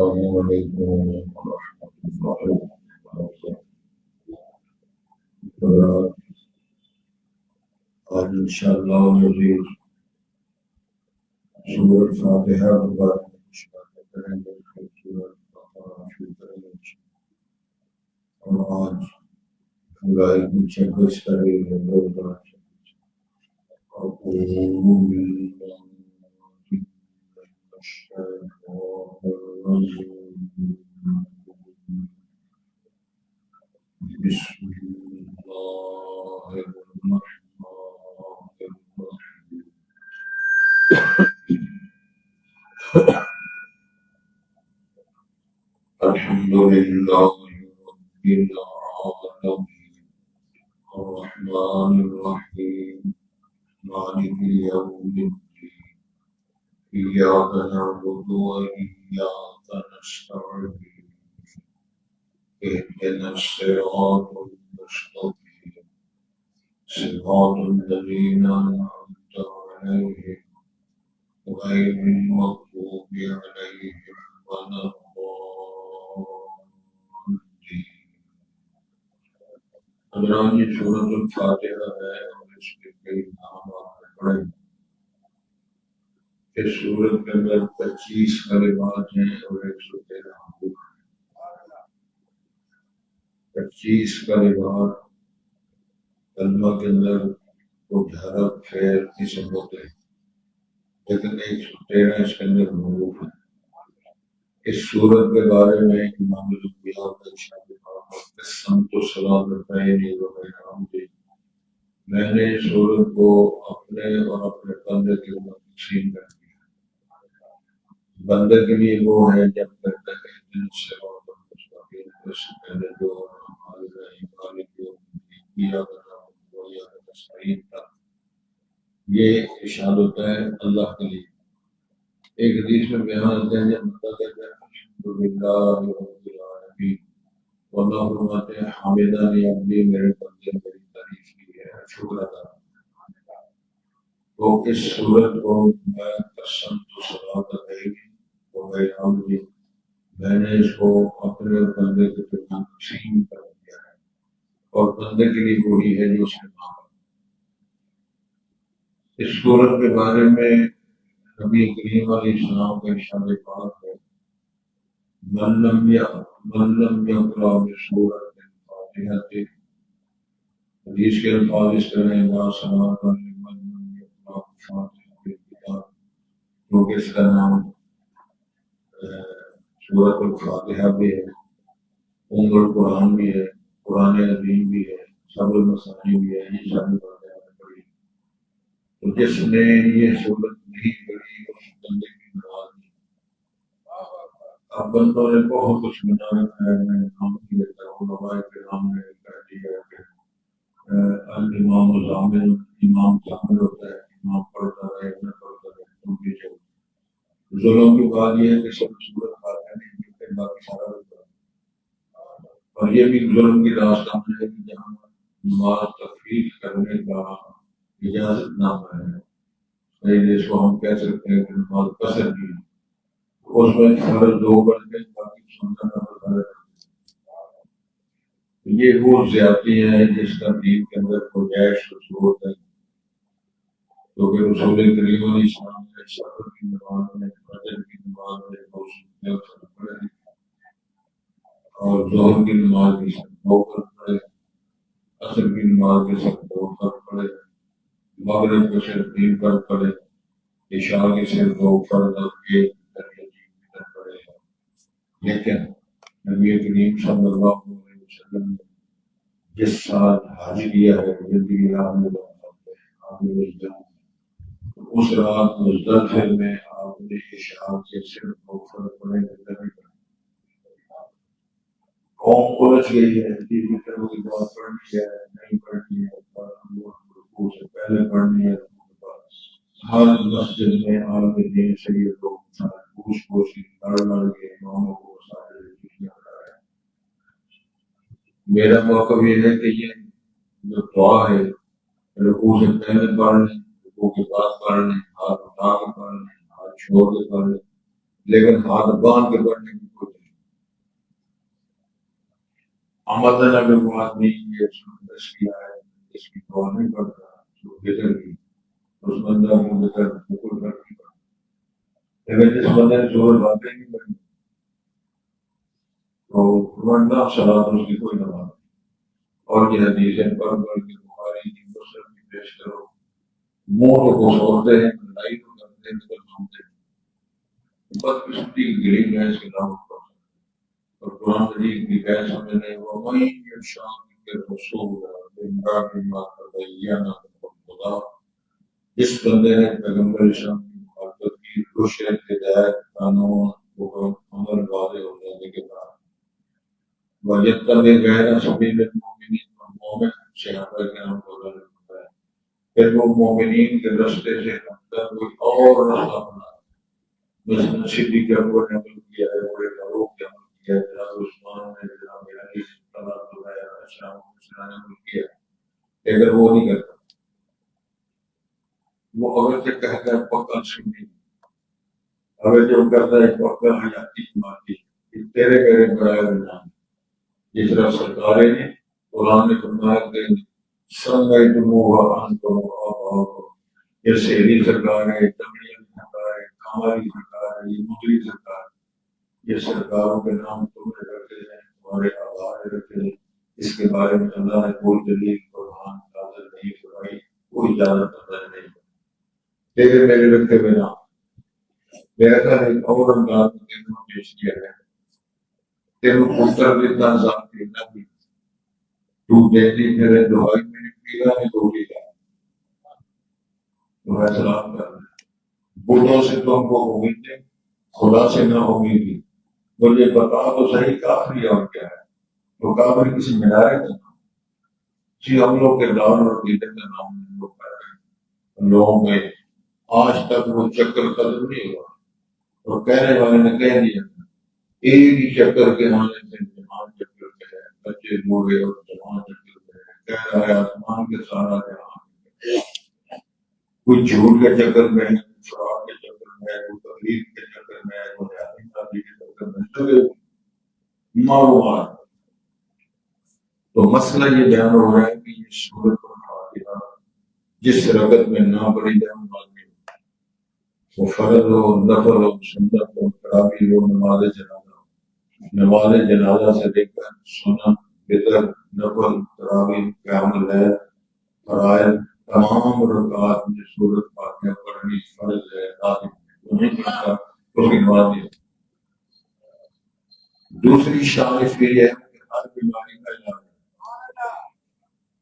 السلام علیکم ورحمۃ اللہ وبرکاتہ۔ آج انشاءاللہ مزید سورۃ فاتحہ کے بارے میں بات کریں گے۔ سورۃ فاتحہ شروع کریں گے اور آج جولائی کی 26 تاریخ ہے 2026۔ أعوذ بالله من الشيطان الرجيم بسم الله الرحمن الرحيم الحمد لله رب العالمين الرحمن الرحيم مالك يوم الدين إياك نعبد وإياك نستعين اهدنا الصراط المستقيم صراط الذين أنعمت عليهم غير المغضوب عليهم ولا الضالين۔ حضرات، یہ سورۃ الفاتحہ ہے اور اس کے کئی نام آپ نے پڑھے۔ اس سورت کے اندر 25 کلمات ہیں اور 113 حروف ہیں۔ 25 کلمات کلمہ کے اندر کچھ حرف فعل اسم ہوتے ہیں، لیکن 113 اس کے اندر حروف ہیں۔ اس سورت کے بارے میں امام الانبیاء کا ارشاد ہے، قسمت الصلاۃ بین وبین عبدی، میں نے اس سورت کو اپنے اور اپنے بندے کے اوپر تقسیم کر دیا۔ بندے کے لیے وہ ہے جب تک دن سے اور مستقیم، اس سے پہلے جو کیا تھا، یہ ارشاد ہوتا ہے اللہ کے لیے۔ ایک حدیث میں بیان ہوتا ہے جب مطلب ہے الحمدللہ رب العالمین واللہ فرماتے ہیں حامدانی عبدی، میرے بندے میری تعریف کی ہے، شکر ادا۔ تو اس صورت کو میں قسمت الصلاۃ بین وبین عبدی، میں نے اس کو اپنے بندے کے درمیان تقسیم کر دیا ہے، اور بندے کے لیے وہی ہے جو اس نے مانگا۔ اس صورت کے بارے میں نبی کریم علیہ السلام کا ارشاد پاک ہے، من لم یقرأ بسورۃ الفاتحہ، حدیث کے الفاظ اس طرح ہیں، لا صلاۃ لمن لم یقرأ بفاتحۃ الکتاب، کیونکہ اس کا نام سورۃ الفاتحہ بھی ہے، ام القرآن بھی ہے، قرآن عظیم بھی ہے، سب المثانی بھی ہے، یہ سب باتیں ہمیں پڑھی۔ تو جس نے یہ سورت نہیں پڑھی اس بندے کی نماز نہیں۔ اب بندوں نے بہت کچھ بنا رکھا ہے، میں نام نہیں لیتا، علماء کرام نے کہہ دیا کہ الامام الضامن، امام ضامن ہوتا ہے، امام پڑھتا رہے نہ پڑھتا رہے تم بھی چلو۔ ظلم کی بات یہ ہے کہ سب سورت فاتحہ نہیں پڑھتے، باقی سارا ہوتا ہے۔ اور یہ بھی ظلم کی راستہ ہے کہ جہاں نماز تخفیف کرنے کا اجازت نہ ہے، جس کو ہم کہہ سکتے ہیں کہ نماز قصر کی، اس میں فرض 2 بنتے ہیں، باقی سنت نفل کرتے ہیں۔ یہ وہ زیادتی ہے جس کا دین کے اندر گنجائش و ضرورت ہے، کیونکہ رسول کریم علیہ السلام نے شفر کی نماز میں، فجر کی نماز میں فرض پڑھے، اور ظہر کی نماز بھی سب 2 فرض پڑھے، عصر کی نماز بھی سب 2 فرض پڑھے، مغرب کے صرف 3 فرض پڑھے، عشاء کے صرف 2 فرض اور 1 تحیۃ پڑھے۔ لیکن نبی کریم صلی اللہ علیہ وسلم نے جس سال حج کیا ہے، زندگی اس رات مزدلفہ میں آپ نے عشاء کے صرف 2 فرض پڑھے، قوم الجھ گئی ہے، کی بات پڑھنی ہے نہیں پڑھنی ہے، رکوع سے پہلے پڑھنی ہے، ہر مسجد میں عالم دین سے یہ لوگ پوچھ پوچھ لڑ کے اماموں کو سارے کرا رہے ہیں۔ میرا موقف یہ ہے کہ یہ جو دعا ہے، رکوع سے پہلے پڑھ لیں، رکوع کے بعد پڑھ لیں، ہاتھ اٹھا کے پڑھ لیں، ہاتھ چھوڑ کے پڑھ لیں، لیکن ہاتھ باندھ کے پڑھنے کی کوشش نہیں۔ آمدن اگر وہ آدمی یہ دس کیا ہے اس کی دعا نہیں پڑتا جو بہتر کی اس بندہ کو بہتر بالکل کر نہیں پڑتا، لیکن جس بندے نے زور باتیں نہیں پڑھی تو ورنہ صلاح اس کی کوئی نماز نہیں۔ اور یہ حدیثیں پڑھ پڑھ کے بخاری کی مسلم کی پیش کرو، منہ کو سوڑتے ہیں لڑائی کو کرتے ہیں تو سنتے ہیں بس قسمتی کی گری میں اس کے نام پر اور قرآن مجید کی بحث سمجھنے وَمَن يُشَاقِقِ الرَّسُولَ مِن بَعْدِ مَا تَبَيَّنَ لَهُ الْهُدَىٰ، جس بندے نے پیغمبر اسلام کی مخالفت کی رشد ہدایت قانون حکم عمل واضح ہو جانے کے بعد وَيَتَّبِعْ غَيْرَ سَبِيلِ الْمُؤْمِنِينَ، مومن صحابہ کرام کو غلط ہوتا ہے پھر وہ مومنین کے رستے سے ہٹتا کوئی اور رستہ بنا، مثلا صدیق اکبر نے عمل کیا ہے، بڑے فاروق نے عمل کیا ہے، جناب عثمان نے، جناب علی نے عمل کیا ہے، اگر وہ نہیں کرتا وہ اگر سے کہتا ہے پکا سنی، اگر جو کرتا ہے پکا حیاتی جماعتی، تیرے میرے برائے نام جس طرح سرکاریں نے قرآن نے فرمایا کہ سنگئی تمہا انتم آباؤکم، یہ سہیلی سرکار ہے، تمریل سرکار ہے، کاماری سرکار ہے، یہ مغلی سرکار ہے، یہ سرکاروں کے نام تم نے رکھے ہیں، تمہارے آبا نے رکھے ہیں، اس کے بارے میں اللہ نے کوئی دلیل قرآن نازل نہیں فرمائی، کوئی اجازت نازل نہیں، تیرے میرے رکھے ہوئے نام۔ میرا خیال ایک اور انداز میں تینوں پیش کیا ہے، تینوں پتر دیتا ذات کے نبی تو دیتی میرے دعائی میں پیلا نے دوڑی گا تو ہے سلام کر رہے بڑھوں سے تم کو امید ہے خدا سے نہ امیدی، مجھے بتا تو صحیح کافری اور کیا ہے، تو کافری کسی مدارے کا نام جی ہم لوگ کردار اور عقیدت کا نام ہم لوگ کر رہے ہیں، لوگوں میں آج تک وہ چکر ختم نہیں ہوا اور کہنے والے نے کہہ دیا ایک ہی چکر کے آنے سے جہاں چکر کے ہے، بچے بوڑھے اور جوان چکر کے ہے، کہہ رہا ہے آسمان کے سارا جہاں، کوئی جھوٹ کے چکر میں ہے، کوئی فراڈ کے چکر میں ہے، کوئی تقریر کے چکر میں ہے، کوئی حیاتی شادی کے چکر میں چلے معلومات۔ تو مسئلہ یہ بیان ہو رہا ہے کہ یہ سورۃ الفاتحہ جس رکعت میں نہ پڑھی جائے وہ فرض ہو، نفل ہو، سنت ہو، تراویح ہو، نماز جنازہ ہو، نماز جنازہ سے لے کر سنت، بدعت، نفل، تراویح، قیام اللیل، فرائض تمام رکعات میں سورۃ فاتحہ پڑھنی فرض ہے، لازم ہے، وہ نہیں پڑھتا اس کی نماز نہیں۔ دوسری شان اس کی یہ ہے کہ ہر بیماری کا علاج ہے،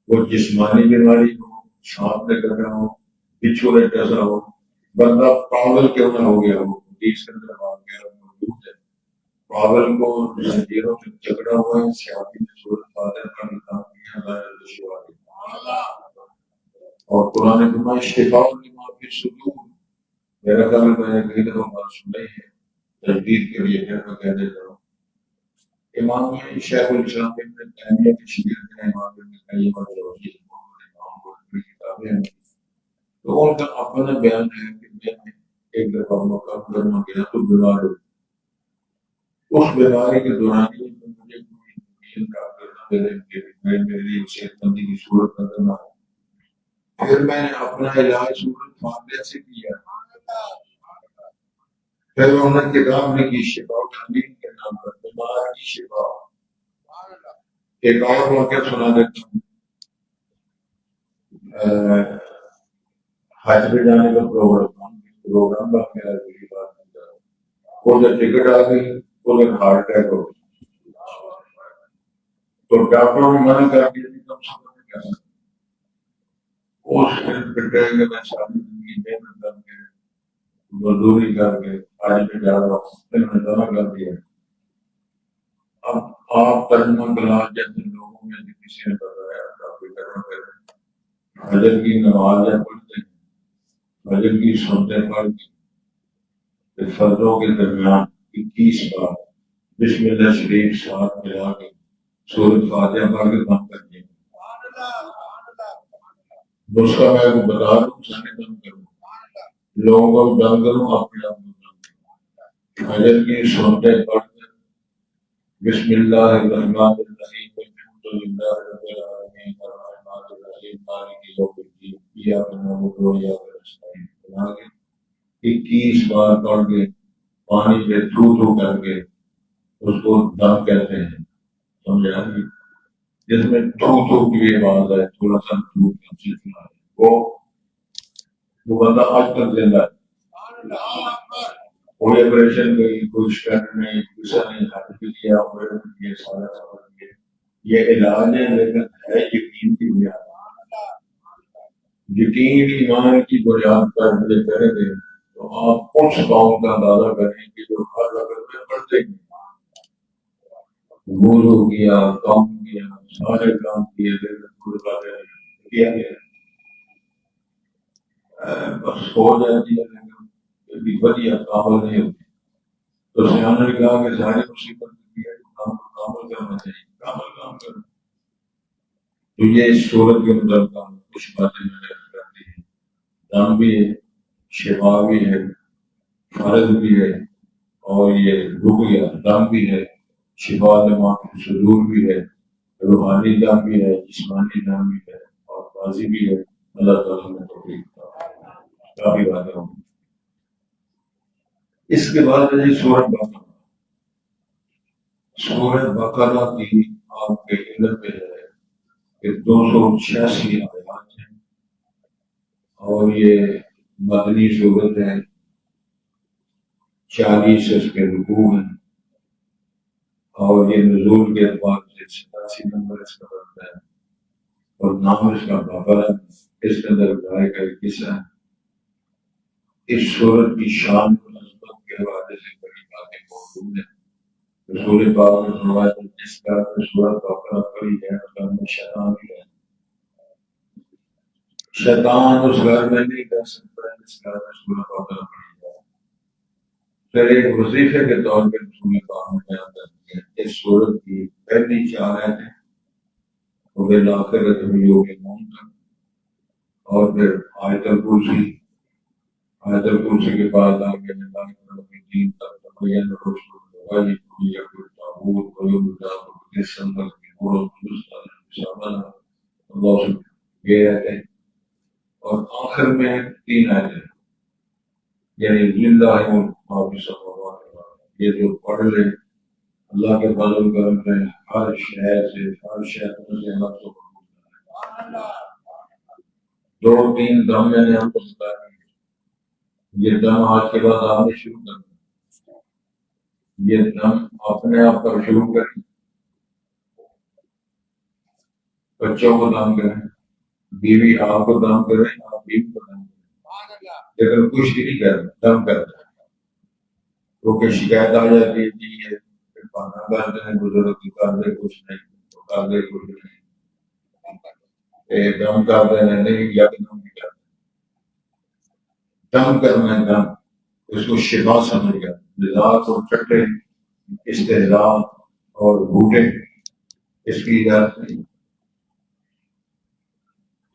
وہ جسمانی بیماری ہو، سانپ نے کٹا ہو، بچھو نے ڈسا ہو، بندہ پاگل کیوں نہ ہو گیا ہو، حدیث کے اندر واقعہ موجود ہے، پاگل کو زنجیروں سے جکڑا ہوا ہے، سیاسی نے سورۃ فاتحہ کا نکام کیا، اللہ نے شفا دی۔ اور قرآن نے فرمایا شفاء لما فی الصدور، میرا خیال ہے میں نے کئی دفعہ بات سنی ہے، تجدید کے لیے پھر میں کہہ دیتا ہوں، امام شیخ الاسلام ابن تیمیہ کی شریعت ہے، امام ابن قیم الجوزیہ امام کو کتابیں ہیں، تو ان کا اپنا بیان ہے کہ میں ایک دفعہ مکہ مکرمہ گیا تو بیمار ہو، اس بیماری کے دوران ہی مجھے کوئی دین کا کرنا میرے لیے صحت مندی کی صورت نظر نہ آئی، پھر میں نے اپنا علاج سورۃ فاتحہ سے کیا، پھر انہوں نے کتاب لکھی شفاء العلیم کے نام پر، بیمار کی شفا۔ ایک اور واقعہ سنا دیتا ہوں، حج پہ جانے کا پروگرام تھا میرا، اگلی بار ادھر ٹکٹ آ گئی، ادھر ہارٹ اٹیک ہو گیا، تو ڈاکٹروں نے منع کر دیا کہ تم سفر نہیں کر سکتے، اس پھر کہ میں ساری زندگی محنت کر کے مزدوری کر کے آج میں جا رہا ہوں، پھر میں منع کر دیا۔ اب آپ ترجمہ کلاس جیسے لوگوں میں سے کسی نے بتایا کافی کرنا کریں، حجر کی نمازیں پڑھتے ہیں، حجر کی سنتیں پڑھتے، فرضوں کے درمیان 21 بار بسم اللہ شریف ساتھ ملا کے سورۃ فاتحہ پڑھ کے بند کر دیں۔ نسخہ میں کو بتا دوں، سارے بند کروں، لوگوں کو بند کروں، اپنے آپ کو بند کروں۔ فجر کی سنتیں پڑھ کر بسم اللہ الرحمن الرحیم الحمد للہ رب العالمین الرحمن الرحیم مالک یوم الدین ایاک نعبد و ایاک نستعین بنا کے 21 بار پڑھ کے پانی پہ تھو تھو کر کے اس کو دم کہتے ہیں. سمجھا جی؟ جس میں تھو تھو کی آواز ہے، تھوڑا سا تھو کا سلسلہ ہے، وہ بندہ آج تک زندہ ہے. کوئی آپریشن گئی، کوئی اسٹنٹ نہیں، کسی نے ہاتھ بھی کیا، آپریشن کیا، سارا سارا کیا. یہ علاج ہے لیکن ہے یقین کی بنیاد. یقین ایمان کی بنیاد پر مجھے کریں گے تو آپ اس قوم کا اندازہ کریں کہ جو ہر وقت میں پڑھتے ہیں، وضو کیا، کام کیا، سارے کام کیے، لیکن کیا گیا بس ہو جاتی ہے لیکن ابھی بدیا کامل نہیں ہوتی. تو سیانے نے کہا کہ ساری مصیبت کی ہے کام کامل کرنا چاہیے، کامل کام کرنا. تو یہ اس صورت کے مطابق کچھ باتیں میں نے کرتی ہیں. دم بھی ہے، شفا بھی ہے، فرض بھی ہے، اور یہ رقیہ دم بھی ہے، شفا دما صدور بھی ہے، روحانی دم بھی ہے، جسمانی دم بھی ہے، اور بازی بھی ہے. اللہ تعالیٰ نے توفیق کافی باتیں ہوں. اس کے بعد ہے سورۃ بقرہ. سورۃ بقرہ کی آپ کے علم میں ہے کہ 286 آیات ہیں اور یہ مدنی صورت ہے. 40 اس کے رکوع ہیں اور یہ نزول کے اعتبار سے 87 نمبر اس کا بنتا ہے اور نام اس کا بقرہ. اس کے اندر گائے کا ایک قصہ ہے. اس صورت کی شان و عظمت کے حوالے سے بڑی باتیں موجود ہیں. رسول پاک نے فرمایا کہ جس کا سورۃ بقرہ پڑھی ہے اس کا میں شیطان بھی ہے. شیطان اس گھر میں نہیں کر سکتا جس گھر میں سورۃ بقرہ پڑھی جائے. پھر ایک وظیفے کے طور پہ رسول پاک نے بیان کر دیا اس صورت کی پہلی 4 آیتیں وبالآخرۃ ہم یوقنون تک، اور پھر آیت الکرسی. آیت الکرسی کے بعد آگے دین تک تبین رشد الغی یقول تعبود قیوم الجاب السنبل کی قرآن درست شامل اللہ سے یہ رہتے ہیں. اور آخر میں 3 آیتیں یعنی زندہ ہے معافی سماوات یہ جو پڑھ لے اللہ کے فضل کرم سے ہر شہر سے ہر شہر سے ہر کو 2-3 دم میں نے ہم کو بتایا. یہ دم آج کے بعد آپ نے شروع کر دیا. یہ دم اپنے آپ پر شروع کریں. بچوں کو دم کریں، بیوی آپ کو دم کریں، آپ بیوی کو دم کریں، لیکن کچھ نہیں کرنا دم کرنا. کیونکہ شکایت آ جاتی ہے کہ یہ کھانا کرتے ہیں بزرگ کی کاردے کچھ نہیں کاردے کچھ نہیں دم کرتے ہیں نہیں یا دم نہیں کرتے. دم کرنا ہے دم اس کو شفا سمجھ گیا. مزاج اور چٹے استحضاء اور بھوٹے اس کی اجازت نہیں.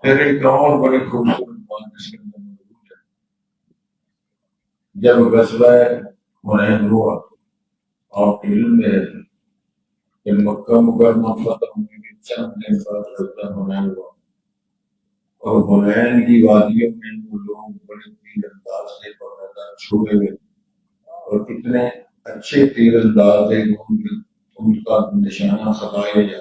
پھر ایک اور بڑی خوبصورت بات اس کے اندر موجود ہے. جب غزوہ حنین ہوا آپ کے علم میں ہے کہ مکہ مکرمہ فتح ہونے کے چند دن بعد غزوہ حنین ہوا اور حنین کی وادیوں میں وہ لوگ بڑے تیر انداز سے باقاعدہ چھپے ہوئے اور اتنے اچھے تیر انداز تھے ان کا نشانہ خطائے جا.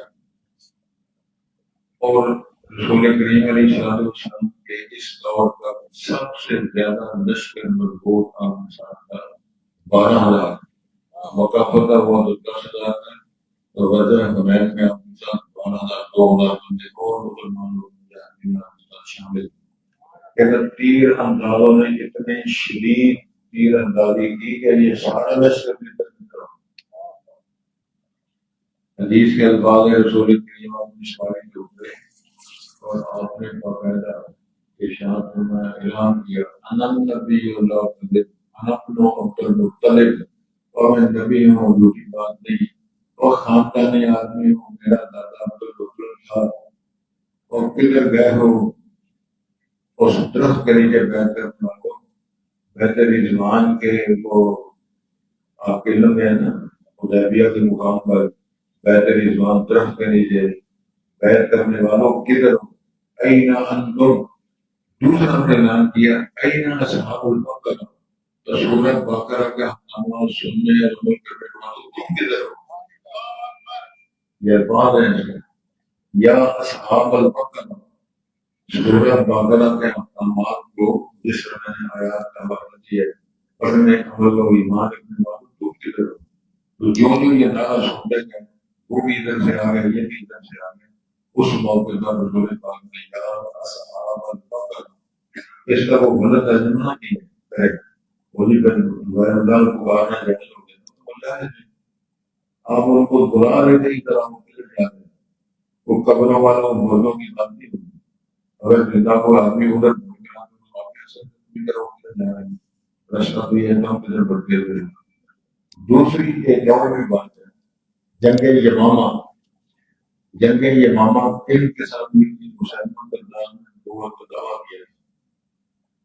اور رسول کریم علیہ السلام کے اس دور کا سب سے زیادہ لشکر مضبوط آپ کے ساتھ تھا 12,000. مکہ فتح ہوا تو 10,000 تھا تو غزوہ حنین میں آپ کے ساتھ 12,000 2,000 بندے اور مسلمان لوگ شامل. لیکن تیر اندازوں نے اتنے شدید تیر اندازی کی کہ یہ سارا لشکر بھی تقسیم کرو. حدیث کے الفاظ رسول کریم آپ نے سواری کے اوپر اور آپ نے باقاعدہ ارشاد فرمایا اعلان کیا انا نبی اللہ انا ابن عبد المطلب اور میں نبی ہوں جھوٹی بات نہیں اور خاندان آدمی ہوں میرا دادا عبد المطلب تھا اور کدھر گئے ہو اس درخت کے نیچے بیٹھ کر بہتر رضوان کے وہ آپ کے علم میں ہے نا حدیبیہ کے مقام پر بیت رضوان درخت کے نیچے بیعت کرنے والوں کدھر ہو؟ این انتم، دوسرا ہم نے اعلان کیا این اصحاب البقرہ، تو سورۃ بقرہ کے احکامات سننے اور عمل کرنے والوں تم کدھر ہو؟ یہ بات ہے یا اصحاب البقرہ، سورۃ بقرہ کے احکامات کو جس طرح میں نے آیات کا حوالہ دیا ہے پڑھنے عمل و ایمان رکھنے والوں تم کدھر ہو؟ تو جو یہ نعرہ سنتے ہیں وہ بھی ادھر سے آ گئے، یہ بھی ادھر سے آ گئے۔ اس موقع پر رسول پاک نے یا اصحاب البقرہ، اس کا وہ غلط ترجمہ نہ کیا ہے، وہی پر غیر اللہ پکارنا جائز ہو گیا تو اللہ ہے آپ ان کو بلا رہے تھے، اس طرح مختلف جا رہے وہ قبروں والوں بوجھوں کی بات نہیں ہوتی۔ اگر زندہ کو آدمی ادھر بھول گیا تو آپ کیسے جا رہے ہیں؟ رستہ تو یہ ہے تو ادھر بڑھتے ہوئے۔ دوسری ایک اور بھی بات ہے، جنگ یمامہ، جنگ یمامہ ان کے ساتھ بھی مسلمان اللہ نے قوت کا دعویٰ کیا ہے،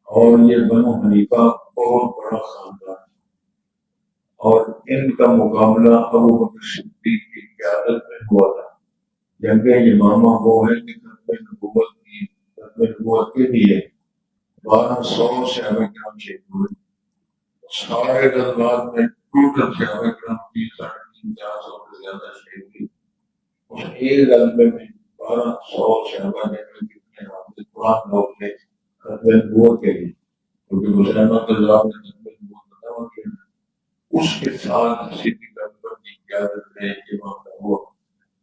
اور یہ بنو حنیفہ بہت بڑا خاندان ہے، اور ان کا مقابلہ ابو بکر صدیق کی قیادت میں ہوا تھا۔ جنگ یمامہ وہ ہے کہ ختم نبوت کے لیے 1200 صحابہ کرام شہید ہوئے، سارے غزوات میں ٹوٹل صحابہ کرام 300-400 سے زیادہ شہید ہوئے۔ اس ایک غزبے میں 1200 صحابہ نے کتنے حافظ قرآن لوگ تھے ختم نبوت کے لیے، کیونکہ مسلمان کذاب نے ختم نبوت کا دعویٰ کیا۔ اس کے ساتھ صدیق اکبر کی قیادت میں یہ معاملہ ہوا۔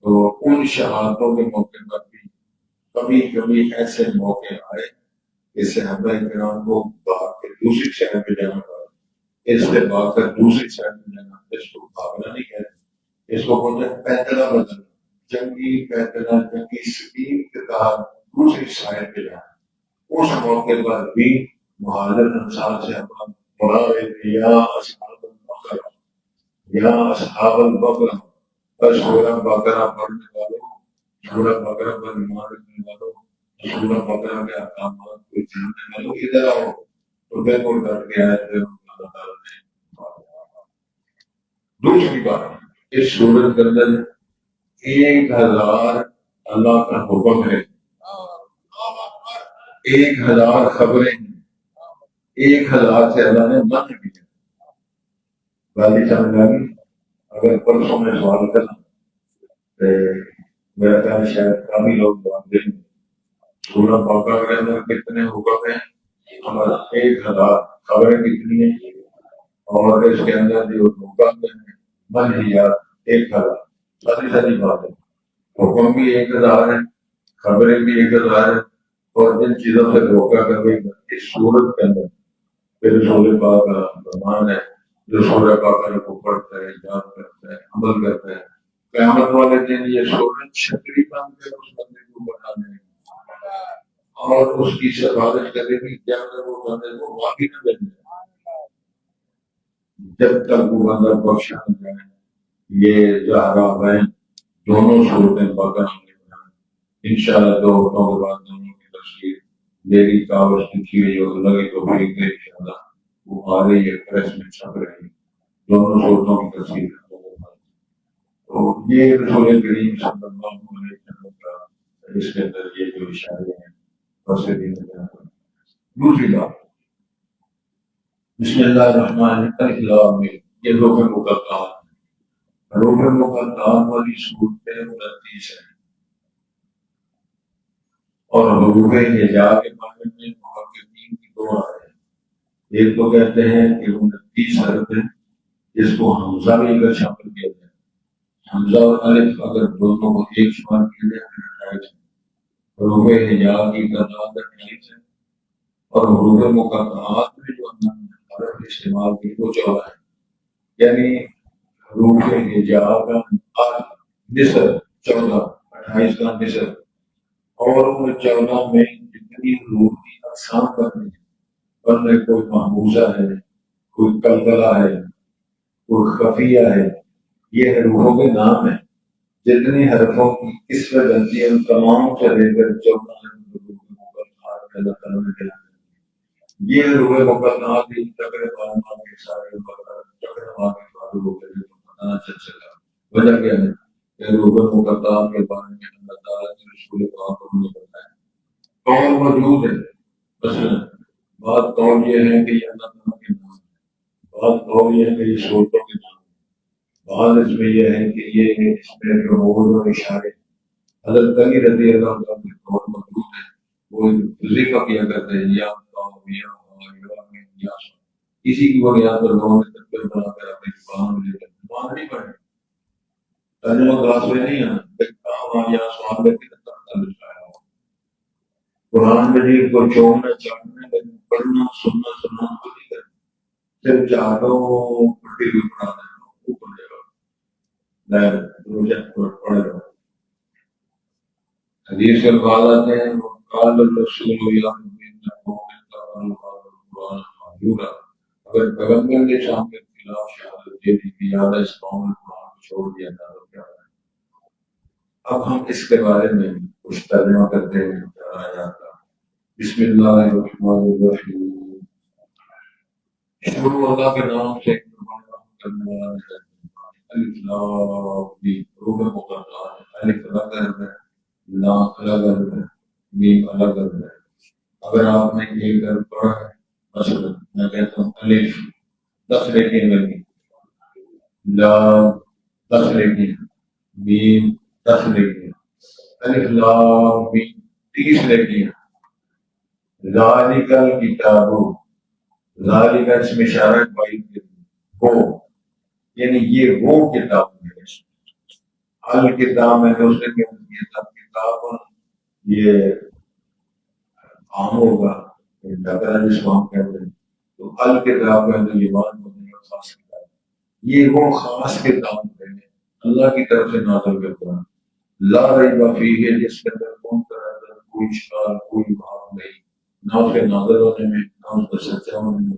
تو ان شہادتوں کے موقع پر بھی کبھی کبھی ایسے موقع آئے کہ صحابہ کرام کو بھاگ کے دوسری شہر میں جانا پڑا۔ اس سے بھاگ کر دوسری شہر میں جانا، اس کو بھاگنا نہیں کہتے، اس کو بولتے ہیں پیدل بدلنا، جنگی پیدل، جنگی سکیم کے تحت دوسری شہر میں جانا۔ اس موقع پر بھی مہاجر انصار سے ہم بڑا رہے تھے یا اصحاب البقرہ، یا اصحاب البقرہ، بس سورہ بقرہ پڑھنے والوں، سورہ بقرہ پر ایمان رکھنے والوں، سورہ بقرہ کے احکامات کو جاننے والوں ادھر آؤ، تو بالکل ڈر کے آئے تھے اللہ تعالیٰ نے۔ دوسری بات، اس سورت کے اندر 1000 اللہ کا حکم ہے، 1000 خبریں ہیں، 1000 سے اللہ نے منع کیا۔ والی سمجھ آ گئی؟ اگر پرسوں میں سوال کرنا میرا خیال شاید کافی لوگ جواب دیں گے۔ سورہ بقرہ کے اندر کتنے حکم ہیں؟ ہمارا 1000 خبریں کتنی ہیں، اور اس کے اندر جو حکم ہیں منہیات 1000، ساری بات ہے۔ حکم بھی 1000 ہے، خبریں بھی 1000 ہے، اور جن چیزوں سے روکا کر گئی اس صورت کے اندر پھر رسول پاک کا فرمان ہے جو سورہ بقرہ کو پڑھتا ہے، یاد کرتا ہے، عمل کرتا ہے، قیامت والے دن یہ سورج چھتری بن کے اس بندے کو بنانے اور اس کی سفارش کرے گی کیا اگر وہ بندے کو واقعی نہ دینے جب تک وہ بندہ بخشا نہ جائے۔ یہ زہرا بہن دونوں صورتیں بقرہ میں بیان، انشاءاللہ 2 ہفتوں کے بعد دونوں کی تفسیر میری کاغذ لکھی ہوئی اور لگے تو پھر انشاءاللہ وہ آ رہی ہے، پریس میں چھپ رہی ہے، دونوں صورتوں کی تفسیر۔ تو یہ رسول کریم صلی اللہ علیہ وسلم کا اس کے اندر یہ جو اشارے ہیں بس دین بیان۔ دوسری بات، بسم اللہ الرحمن الرحیم، یہ روح مقدسات ہیں، روح مقدسات والی صورتیں 29 ہیں، اور حروف ہجا کے بارے میں محققین کی 2 رائے ہیں۔ ایک تو کہتے ہیں کہ 29 حرف ہیں جس کو حمزہ بھی اگر شامل کیا جائے، حمزہ اور الف اگر دونوں کو ایک شمار کیا جائے تو 28 ہے۔ حروف ہجا کی تعداد 28 ہے، اور حروف مقطعات میں جو حرف استعمال کی وہ 14 ہے، یعنی حروف ہجا کا نصف 14، 28 کا نصف، اور ان 14 میں جتنی حروف کی اقسام کرنی ہے، ورنہ کوئی محموزہ ہے، کوئی قلقلہ ہے، کوئی خفیہ ہے، یہ حروفوں کے نام ہیں۔ جتنی حرفوں کی قسمیں بنتی ہیں ان تمام سے لے کر 14 حروف مقطعات اللہ تعالیٰ نے کہا یہ حروف مقطعات کی چکر مارنا کے سارے چکر مارنے معلوم ہو گیا تو پتہ نہ چل سکا. وجہ کیا ہے کہ روبن مقدام کے بارے میں اللہ تعالیٰ کے رسول پاک نے بتایا قول موجود ہے. مثلا بات قول یہ ہے کہ یہ اللہ تعالیٰ کے نام ہے، بات قول یہ ہے کہ یہ صورتوں کے نام ہے، بعض اس میں یہ ہے کہ یہ اس میں جو رول اور اشارے حضرت علی رضی اللہ عنہ کے قول موجود ہے. وہ ذکر کیا کرتے ہیں یا اللہ یا اللہ یا اللہ. کسی کی بنیاد پر لوگوں نے تکبیر بنا کر اپنی زبان میں لے کر زبان نہیں پڑھے ترجمہ کلاس میں نہیں آنا یا سوال کر کے تعلق. قرآن مجید کو چھوڑنا چاہنا لیکن پڑھنا سننا سننا تو نہیں کرنا، صرف چاہو پٹی بھی پڑھا دینا اوپر جگہ پڑھ رہا. حدیث کے الفاظ آتے ہیں قال الرسول یا اگر پیغمبر کے سامنے خلاف شہادت دے دی کہ یاد ہے اس قوم نے قرآن کو چھوڑ دیا تھا تو کیا ہے. اب ہم اس کے بارے میں کچھ ترجمہ کرتے ہیں چلا جاتا. بسم اللہ الرحمن الرحیم. شروع اللہ کے نام سے کرنے والا ہے. الف لام میم روح مقدس ہے. الف الگ ہے، لام الگ ہے، میم الگ ہے. اگر آپ نے یہ کر پڑھا ہے مثلا میں کہتا ہوں الف 10 لیکن لگی، لام 10 لیکن، میم 10 لیکن، الف لام میم 30 لیکن. ذالک الکتاب، ذالک اس میں اشارہ ہے وہ، یعنی یہ وہ کتاب ہے. الکتاب میں نے اس نے کیا تھا کتاب یہ عام ہوگا جس کو ہم کہتے ہیں تو الکتاب میں تو یہ بات ہونے کا خاص کتاب. یہ وہ خاص کتاب ہے اللہ کی طرف سے نازل کرتا لا ریب فیہ جس کے اندر کوئی شکار کوئی بھاگ نہیں، نہ اس کے نازل ہونے میں، نہ اس کا سچا ہونے میں،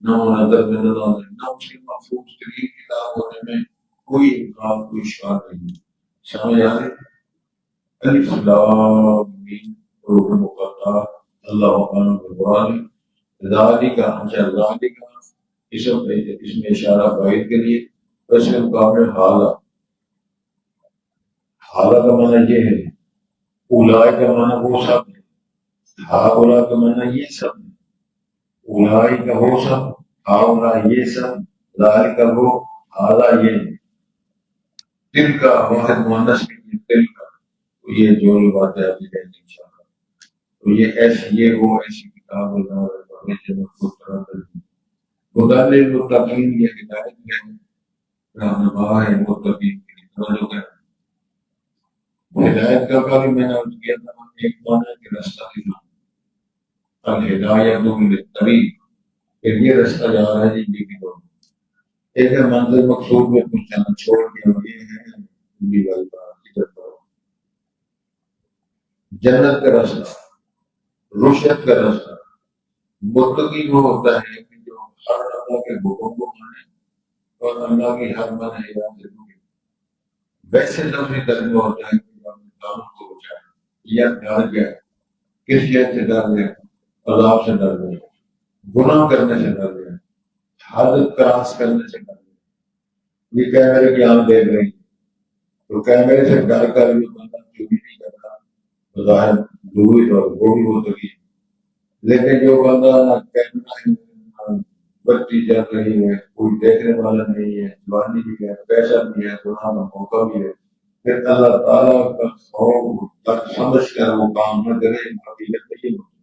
نہ وہ نظر میں نہ آنے، نہ اس کی محفوظ ترین کتاب ہونے میں کوئی انقلاب کوئی شکار نہیں. سمجھ آ رہے. الف لام میم حروف مقطعات اللہ اعلم بالمراد. ذالک ذالک اس میں اشارہ باعث کے لیے اس کے مقابلے حالہ، حالہ کا معنی یہ ہے، اولائے کا معنی وہ سب ہے، ہاؤلا کا معنی یہ سب ہے، اولائے کا وہ سب، ہاؤلا یہ سب، ذالک کا وہ، حالہ یہ. دل کا واحد مؤنث میں دل کا، تو یہ جو بات ہے ابھی کہیں ان شاء اللہ. تو یہ ایسی یہ وہ ایسی کتاب اللہ خدا للمتقین، یہ ہدایت ہے رہنما ہے متقین کے لیے. ہدایت کا بھی میں نے عرض کیا تھا ایک معنی ہے کہ راستہ دکھانا، الہدایت للطریق کہ یہ راستہ جا رہا ہے یہ بھی لوگ ایک منزل مقصود میں کچھ جانا چھوڑ کے یہ ہے جنت کا راستہ، رشد کا راستہ. متقی وہ ہوتا ہے کہ جو ہر اللہ کے حکم کو مانے اور اللہ کی ہر من ہدایت سے دور. ویسے لفظی ترجمہ ہوتا ہے کہ کام کو بچائے یا ڈر گیا، کس چیز سے ڈر گیا، عذاب سے ڈر گیا، گناہ کرنے سے ڈر گیا، حد کراس کرنے سے ڈر گیا. یہ کیمرے کی آنکھ دیکھ رہی تو کیمرے سے ڈر کر بھی بندہ چوری نہیں کرتا ظاہر ضروری طور وہ بھی ہو سکی. لیکن جو بندہ کیمرہ بتی چل رہی ہے، کوئی دیکھنے والا نہیں ہے، جوانی بھی ہے، پیسہ بھی ہے، گناہ کا موقع بھی ہے، پھر اللہ تعالیٰ کا خوف سمجھ کر وہ کام نہ کرے حقیقت نہیں ہوتی.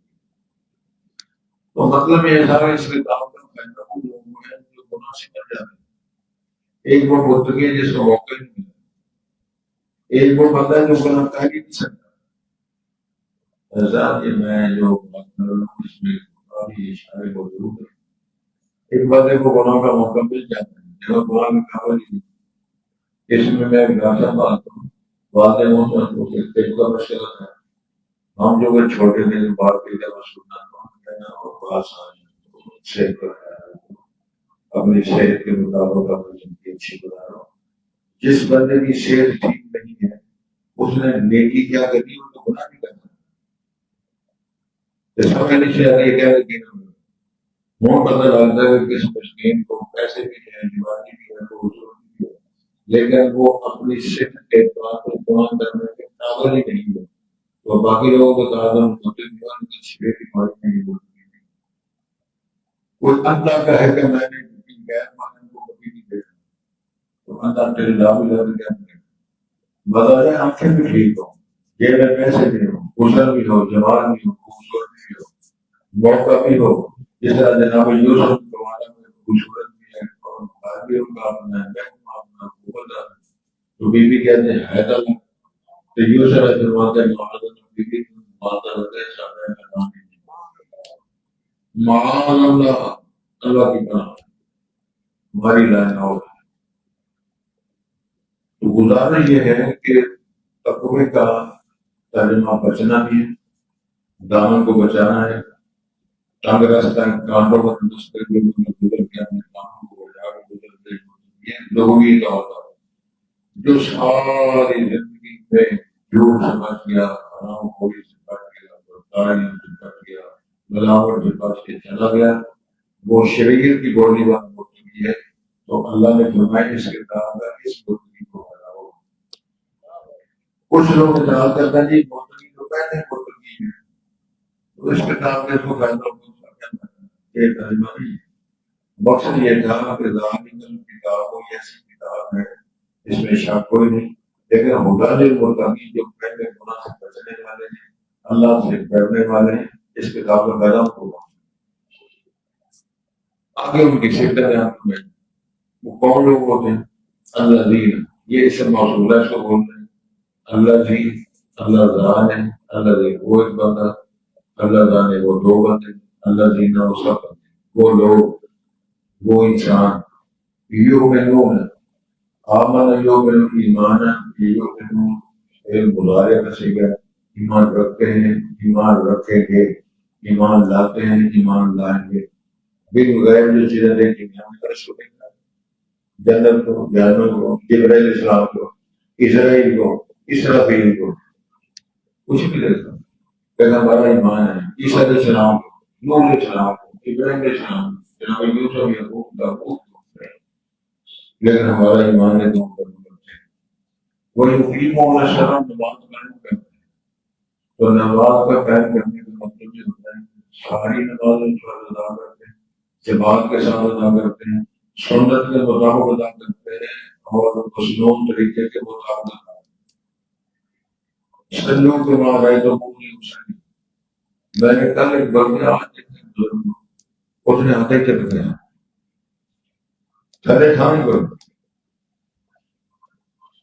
تو مطلب یہ سارا اس کتاب کا فائدہ وہ لوگ ہیں جو گناہ سے بچ جاتے ہیں. ایک وہ متقی جس کو موقع نہیں ملا، ایک وہ بندہ جو گناہ کر ہی نہیں سکتا. ایسا کہ میں جو بات کر رہا ہوں اس میں کافی اشارے موجود ہیں. ایک بندے کو گناہ کا موقع مل جاتا ہے جب گناہ میں کھاوا نہیں. اس میں میں گھاٹا بات ہوں باتیں کا مشکل ہے. ہم جو کہ چھوٹے دن بات کی جب سننا اور پاس آئے اپنی صحت کے مطابق اپنی زندگی اچھی بنا رہا ہوں. جس بندے کی صحت ٹھیک نہیں ہے اس نے نیکی کیا کرنی وہ تو گناہ نہیں کرنا. سمجھنے سے آگے کیا یقین ہوں پتہ لگتا ہے کہ کس مسکین کو پیسے بھی ہے، جوانی بھی ہے، میں خوبصورتی ہے، لیکن وہ اپنی صفت کے اعتبار سے بیان کرنے کے قابل ہی نہیں ہے، تو باقی لوگوں کے قابل مطلب چھپے کی بات نہیں ہوتی۔ کوئی اللہ کہے کہ میں نے غیر مانن کو کبھی نہیں دیکھا، تو اللہ تیرے لا بھی لگ گیا بتا آنکھیں بھی ٹھیک ہو، جیب میں پیسے بھی ہو، حسن بھی ہو، جمال بھی ہو، خوبصورتی بھی ہو، موقع بھی ہو، جس طرح جناب یوسف کے بارے میں خوبصورت بھی ہے اور بھائیوں کا اپنا اپنا قوت ہے، تو بیوی کہتے ہیں ہے اللہ، تو یوسف فرماتے ہیں بیوی مادہ ہوتے ہیں معاذ اللہ، اللہ کی پناہ ہماری لائن اور تو گزارش یہ ہے کہ تقوی کا ترجمہ بچنا بھی ہے، دامن کو بچانا ہے، تنگ راستہ کانٹوں پر گزر کے اپنے کاموں کو بجا کے گزرتے یہ لوگی کا ہوتا ہے جو ساری زندگی میں جھوٹ سے بچ گیا، حرام خوری سے بچ گیا، برتائی سے بچ گیا، ملاوٹ سے بچ کے چلا گیا، وہ شریعت کی بولی بات ہوتی ہے، تو اللہ نے فرمایا اس کے کہا اس بولی کو ہٹاؤ۔ کچھ لوگ اعتراض کرتے ہیں جی بوتلی تو کہتے ہیں بوتلی ہے، تو اس کتاب کے اس کو فائدہ یہ ترجمہ نہیں ہے۔ مقصد یہ تھا کہ ذالک کتاب ایسی کتاب ہے اس میں شک کوئی نہیں، لیکن ہدی للمتقین جو پہلے گناہ سے بچنے والے ہیں، اللہ سے ڈرنے والے ہیں، اس کتاب کا پیغام ہوگا۔ آگے ان کی صفتیں آپ میں وہ کون لوگ ہوتے ہیں؟ اللہ دین، یہ اسم موصول ہے، اس کو بولتے ہیں اللہ جی، اللہ ذان ہے، اللہ دین وہ ایک بندہ، اللہ ذان ہے وہ دو بندے، اللہ دین وہ سب بندے، وہ لوگ، وہ انسان، یؤمنون آمن یؤمن ایمان یؤمنون ایک مضارع کا صیغہ ہے، ایمان رکھتے ہیں، ایمان رکھیں گے، ایمان لاتے ہیں، ایمان لائیں گے، بالغیب جو چیزیں دیکھی ہم نے رسول جنت کو، جہنم کو، جبرائیل السلام کو، اسرائیل کو، اسرافیل کو، کچھ بھی دیکھا پیغمبر ایمان ہے، عیسیٰ علیہ السلام کو، نوح علیہ السلام کو، ابراہیم علیہ السلام کو، جناب یوسف یعقوب داؤد کو، لیکن ہمارا ایمان ہے دو پر ہے وہ یقیمون الصلاۃ نماز قائم کرتے ہیں، تو نماز کا قائم کرنے کا مطلب یہ ہوتا ہے ساری نمازیں جو ادا کرتے ہیں جماعت کے ساتھ ادا کرتے ہیں، سنت کے مطابق ادا کرتے ہیں اور مصنون طریقے کے مطابق ادا کرتے ہیں۔ سنوں کے بعد آئے تو پوری حسین میں نے کل ایک بندے آتے تھے اس نے آتے چل گیا تھلے کھانے کو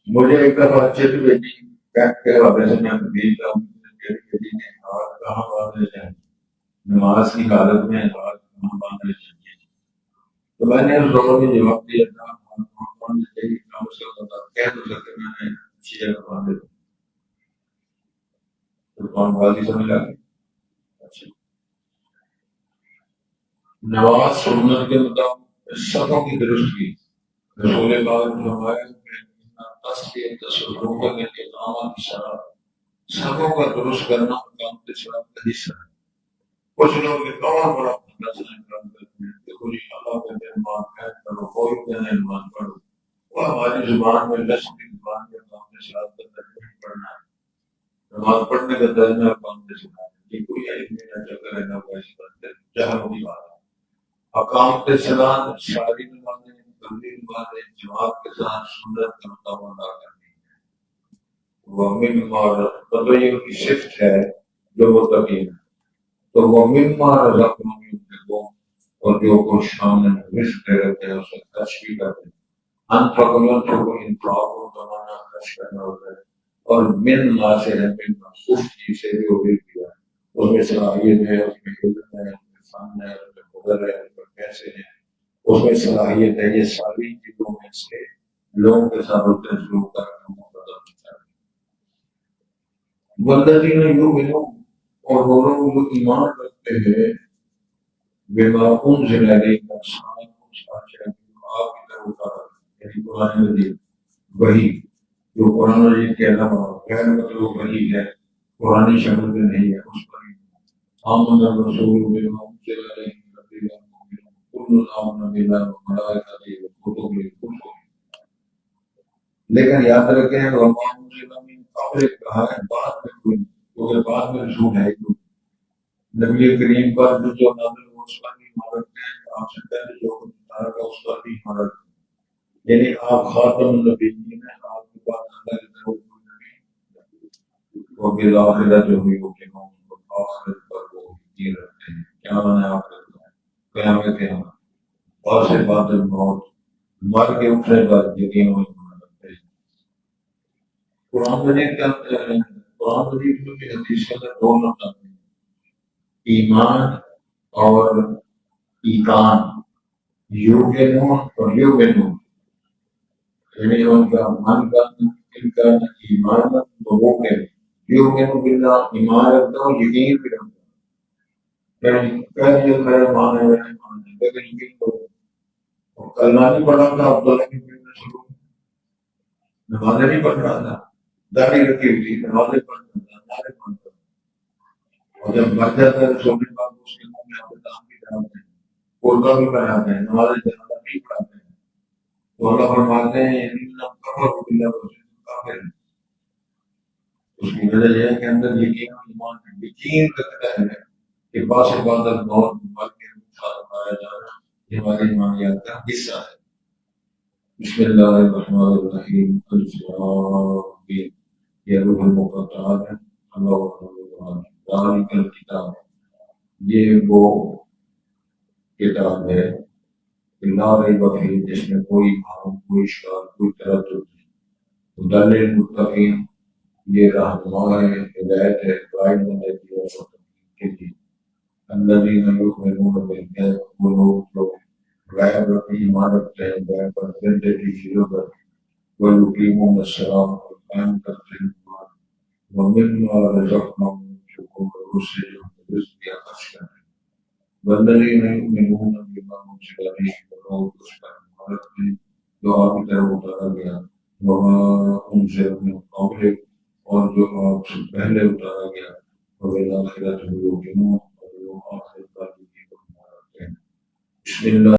مجھے ایک دفعہ چٹ بیٹی کیمپ کے حوالے سے میں بھیجتا ہوں بیٹی نے کہاں باندھنے چاہیے نماز کی حالت میں کہاں باندھنے چاہیے، تو میں نے اس دور میں جواب دیا تھا کہہ تو سکتے میں نے اچھی جگہ باندھے تو کون بازی سمجھ لگی۔ نماز سنت کے مطابق صفوں کی درست کی رسول پاک نے فرمایا سبوں کا درست کرنا کام کے ساتھ کا حصہ ہے۔ کچھ لوگ اتنا بڑا مسئلہ کام کرتے ہیں کہ کچھ اللہ کا نماز قائم کرو کوئی کہنا نماز پڑھو، وہ ہماری زبان میں لفظ کی زبان میں کام کے ساتھ کا ترجمہ پڑھنا ہے، نماز پڑھنے کا ترجمہ کام کے ساتھ یہ کوئی علم نہ چکر ہے نہ کوئی بات ہے جہاں ہوئی بات ہے۔ اقام کے سلام ساری نمازیں بندی نمازیں جماعت کے ساتھ سنت کا مطابق ادا کرنی ہے۔ وہ مما مطلب یہ کی صفت ہے جو متقین ہے، تو وہ مما رزقناہم ينفقون اور جو کچھ ہم نے رزق دے رکھے ہیں اسے خرچ بھی کرتے ہیں۔ انفقوا ينفقوا انفاقا تمنا خرچ کرنا ہوتا ہے، اور من ما سے ہے من اس چیز سے جو بھی کیا اس میں صلاحیت ہے، اس میں علم ہے، اس میں فن ہے، اس میں قدر ہے، کیسے ہیں اس میں صلاحیت ہے، یہ ساری چیزوں میں سے لوگوں کے ساتھ ہوتے ہیں سلوک کا مقدر ہوتا ہے۔ والذین یؤمنون اور وہ لوگ جو ایمان رکھتے ہیں بما انزل الیک آپ کی طرف اتارا یعنی قرآن مجید وحی جو قرآن مجید کے علاوہ غیر مطلوب وحی ہے قرآن شکل میں نہیں ہے اس پر آمن الرسول بما انزل الیک کل آمن باللہ وملائکتہ وکتبہ وکتبہ، لیکن یاد رکھیں وما انزل من قبل کہا ہے بعد میں کوئی، کیونکہ بعد میں رسول ہے کوئی نبی کریم پر جو نازل ہوا اس پر بھی ایمان رکھتے ہیں، آپ سے پہلے جو کچھ اتارا گیا اس پر بھی ایمان رکھتے ہیں، یعنی آپ خاتم النبیین ہیں، آپ کے بعد اللہ کی طرف کوئی نبی وہ بالآخرہ جو ہوئی وہ کہ آخرت پر وہ یقین رکھتے ہیں، کیا معنی ہے آخرت کا؟ قیامت کے ہاں اور سے بعد الموت، مر کے اٹھنے پر یقین و ایمان رکھتے ہیں۔ قرآن مجید کا قرآن مجید میں بھی حدیث کے اندر دو لفظ آتے ہیں، ایمان اور ایقان، یوگنون اور یوگنون، یعنی ان کا من کا ان کا ایمان تو وہ کہ یوگنون باللہ ایمان رکھتا ہوں یقین بھی رکھتا ہوں، یعنی کہہ دیا میرا مان ہے میرا ایمان ہے لیکن یقین کرو، کلمہ نہیں پڑھا تھا عبداللہ کی شروع نمازیں نہیں پڑھ رہا تھا، داڑھی رکھی ہوئی تھی نمازیں پڑھ رہا تھا، نعرے پڑھتا تھا، اور جب مر جاتا ہے سونے بعد اس کے منہ میں احترام بھی ڈالتے ہیں، قربہ بھی بناتے ہیں، نماز جنازہ نہیں پڑھاتے ہیں، تو اللہ فرماتے ہیں کافر، اس کی وجہ یہ ہے کہ اندر یقین اور ایمان ہے، یقین رکھتا ہے کہ باس عبادت موت مر کے اٹھایا جانا یہ ہمارے ایمانیات کا حصہ ہے۔ بسم اللہ الرحمن الرحیم، الف لام میم، یہ روح المقدسات ہے، اللہ ذالک الکتاب، یہ وہ کتاب ہے لا ریب فیہ جس میں کوئی بھرم کوئی اشکال کوئی تردد نہیں، ہدی للمتقین، یہ رہنما ہے ہدایت ہے گائیڈ دیتی ہے متقین کے لیے، الذین یؤمنون بالغیب، وہ لوگ جو غیب رکھتے ایمان رکھتے ہیں غیب پر زندگی چیزوں پر، وَيُقِيمُونَ الصَّلَاةَ اور قائم کرتے ہیں نماز، وَمِمَّا رَزَقْنَاهُمْ يُنْفِقُونَ اور اس سے جو ہم رزق دیا خرچ کرتے ہیں، وَالَّذِينَ يُؤْمِنُونَ بِمَا أُنزِلَ إِلَيْكَ اور لوگ اس پر ایمان رکھتے ہیں جو آپ کی طرف اتارا گیا، وَمَا أُنزِلَ مِن قَبْلِكَ اور جو آپ سے پہلے اتارا گیا، وَبِالْآخِرَةِ هُمْ یوقنون اور وہ آخرت پر یقین رکھتے ہیں۔ بسم اللہ